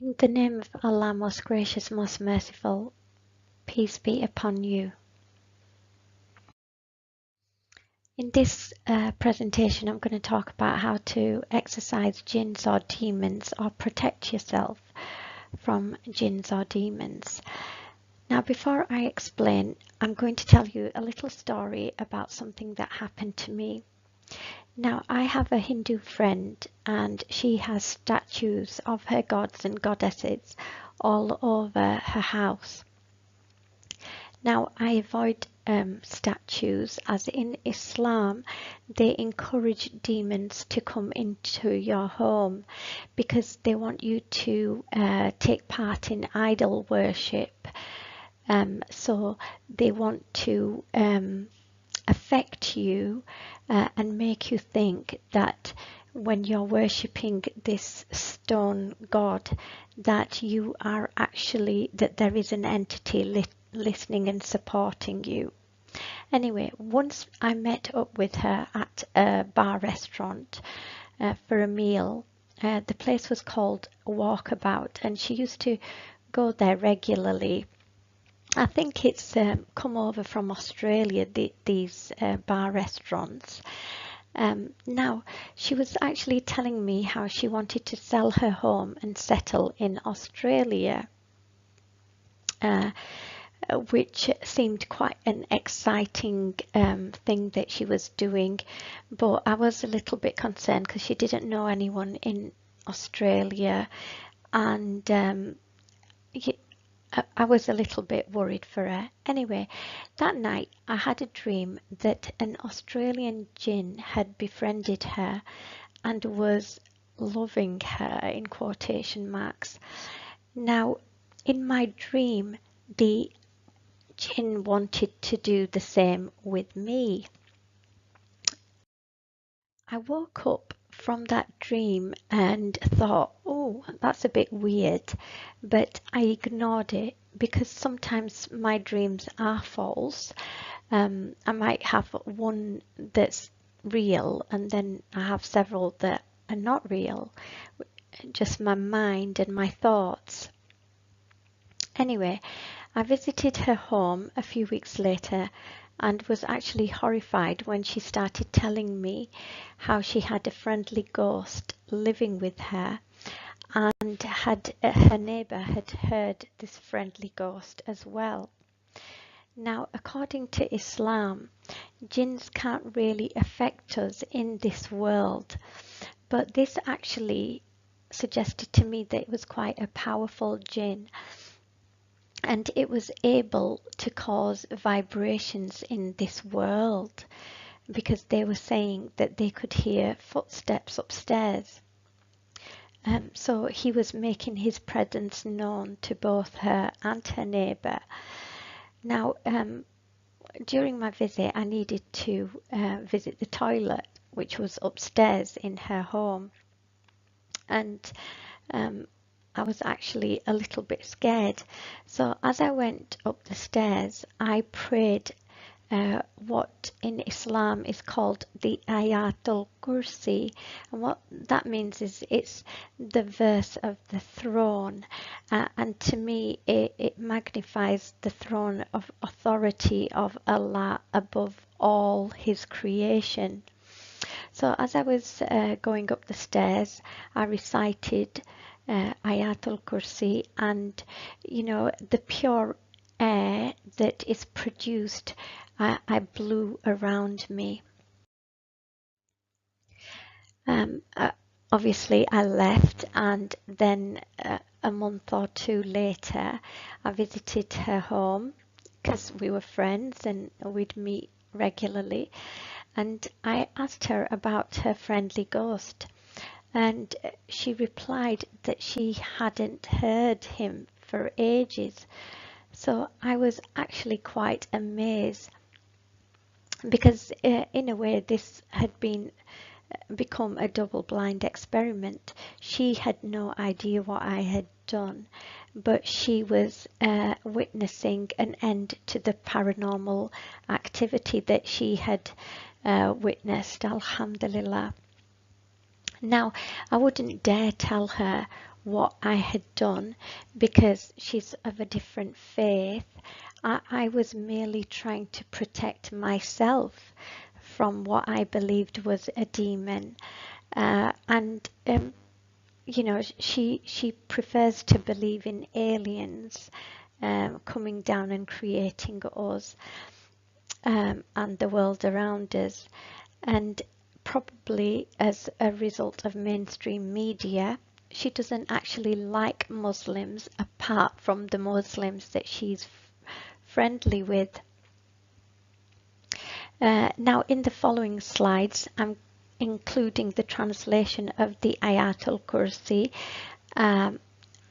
In the name of Allah, most gracious, most merciful, peace be upon you. In this presentation, I'm going to talk about how to exorcise jinns or demons or protect yourself from jinns or demons. Now, before I explain, I'm going to tell you a little story about something that happened to me. Now, I have a Hindu friend and she has statues of her gods and goddesses all over her house. Now, I avoid statues, as in Islam they encourage demons to come into your home because they want you to take part in idol worship. So they want to affect you and make you think that when you're worshipping this stone god, that you are actually, that there is an entity listening and supporting you. Anyway, once I met up with her at a bar restaurant for a meal. The place was called Walkabout, and she used to go there regularly. I think it's come over from Australia, these bar restaurants. Now, she was actually telling me how she wanted to sell her home and settle in Australia, which seemed quite an exciting thing that she was doing. But I was a little bit concerned because she didn't know anyone in Australia, and I was a little bit worried for her. Anyway, that night I had a dream that an Australian jinn had befriended her and was loving her, in quotation marks. Now, in my dream, the jinn wanted to do the same with me. I woke up from that dream and thought, oh, that's a bit weird, but I ignored it because sometimes my dreams are false. I might have one that's real and then I have several that are not real, just my mind and my thoughts. Anyway, I visited her home a few weeks later and was actually horrified when she started telling me how she had a friendly ghost living with her, and her neighbour had heard this friendly ghost as well. Now, according to Islam, jinns can't really affect us in this world, but this actually suggested to me that it was quite a powerful jinn, and it was able to cause vibrations in this world because they were saying that they could hear footsteps upstairs. So he was making his presence known to both her and her neighbour. Now, during my visit, I needed to visit the toilet, which was upstairs in her home, and I was actually a little bit scared. So as I went up the stairs, I prayed what in Islam is called the Ayatul Kursi, and what that means is it's the verse of the throne, and to me it magnifies the throne of authority of Allah above all his creation. So as I was going up the stairs, I recited Ayatul Kursi, and the pure air that is produced, I blew around me. Obviously I left, and then a month or two later I visited her home because we were friends and we'd meet regularly, and I asked her about her friendly ghost, and she replied that she hadn't heard him for ages. So I was actually quite amazed because in a way this had become a double-blind experiment. She had no idea what I had done, but she was witnessing an end to the paranormal activity that she had witnessed. Alhamdulillah. Now, I wouldn't dare tell her what I had done because she's of a different faith. I was merely trying to protect myself from what I believed was a demon. And you know, she prefers to believe in aliens coming down and creating us and the world around us. And probably as a result of mainstream media, she doesn't actually like Muslims apart from the Muslims that she's friendly with. Now, in the following slides, I'm including the translation of the Ayatul Kursi um,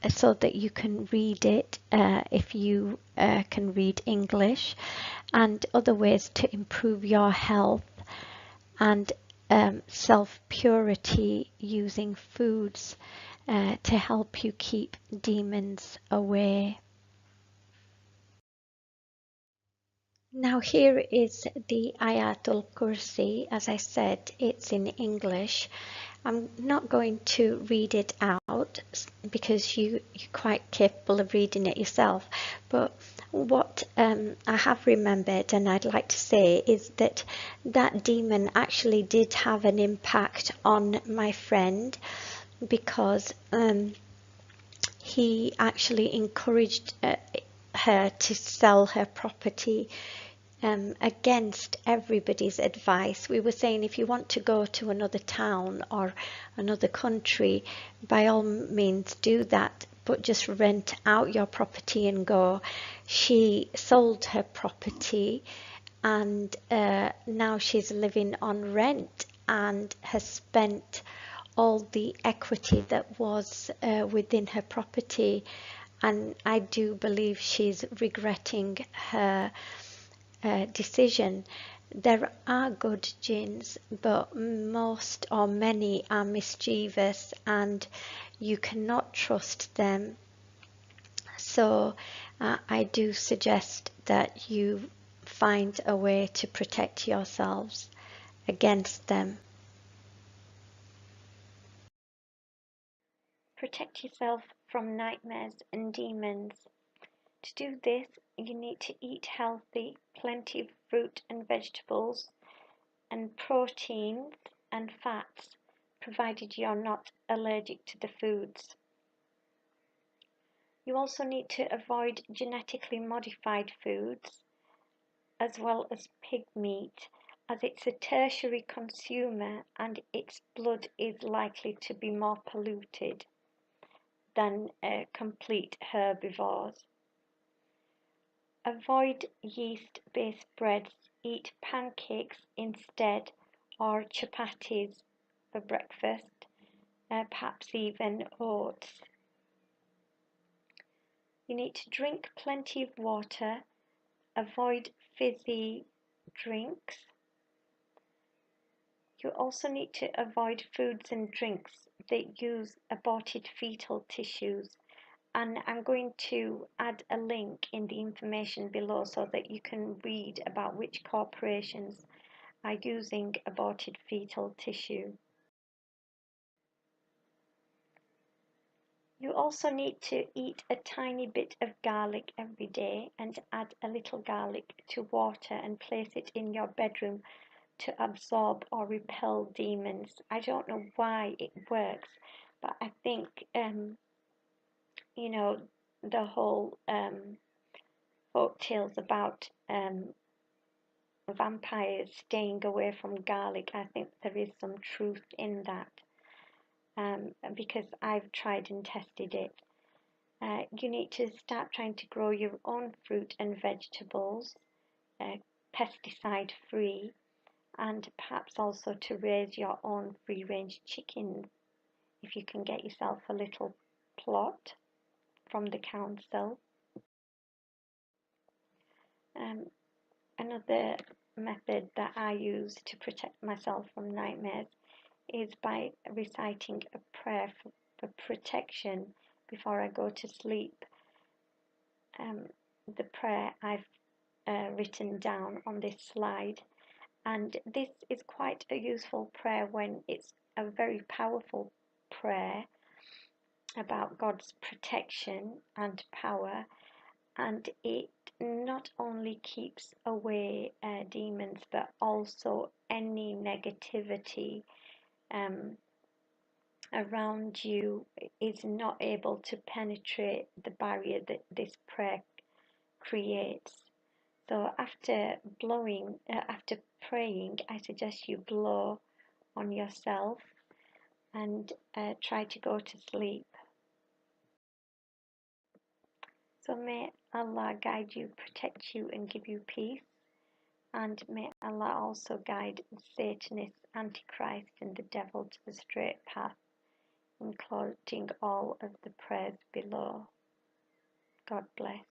so that you can read it if you can read English, and other ways to improve your health and self-purity using foods to help you keep demons away. Now here is the Ayatul Kursi. As I said, it's in English. I'm not going to read it out because you're quite capable of reading it yourself. But what I have remembered and I'd like to say is that that demon actually did have an impact on my friend because he actually encouraged her to sell her property against everybody's advice. We were saying if you want to go to another town or another country, by all means do that, but just rent out your property and go. She sold her property and now she's living on rent and has spent all the equity that was within her property, and I do believe she's regretting her decision. There are good jinns, but most or many are mischievous and you cannot trust them. So I do suggest that you find a way to protect yourselves against them. Protect yourself from nightmares and demons. To do this, you need to eat healthy, plenty of fruit and vegetables, and proteins and fats, provided you're not allergic to the foods. You also need to avoid genetically modified foods, as well as pig meat, as it's a tertiary consumer and its blood is likely to be more polluted than complete herbivores. Avoid yeast-based breads, eat pancakes instead or chapatis for breakfast, perhaps even oats. You need to drink plenty of water, avoid fizzy drinks. You also need to avoid foods and drinks that use aborted fetal tissues, and I'm going to add a link in the information below so that you can read about which corporations are using aborted fetal tissue. You also need to eat a tiny bit of garlic every day and add a little garlic to water and place it in your bedroom to absorb or repel demons. I don't know why it works, but I think, you know, the whole folk tales about vampires staying away from garlic, I think there is some truth in that, because I've tried and tested it. You need to start trying to grow your own fruit and vegetables, pesticide free, and perhaps also to raise your own free range chickens if you can get yourself a little plot from the council. Another method that I use to protect myself from nightmares is by reciting a prayer for protection before I go to sleep. The prayer I've written down on this slide, and this is quite a useful prayer when it's a very powerful prayer about God's protection and power, and it not only keeps away demons but also any negativity um, around you is not able to penetrate the barrier that this prayer creates. So after praying, I suggest you blow on yourself and try to go to sleep. So may Allah guide you, protect you, and give you peace. And may Allah also guide Satanists, Antichrist, and the devil to the straight path, including all of the prayers below. God bless.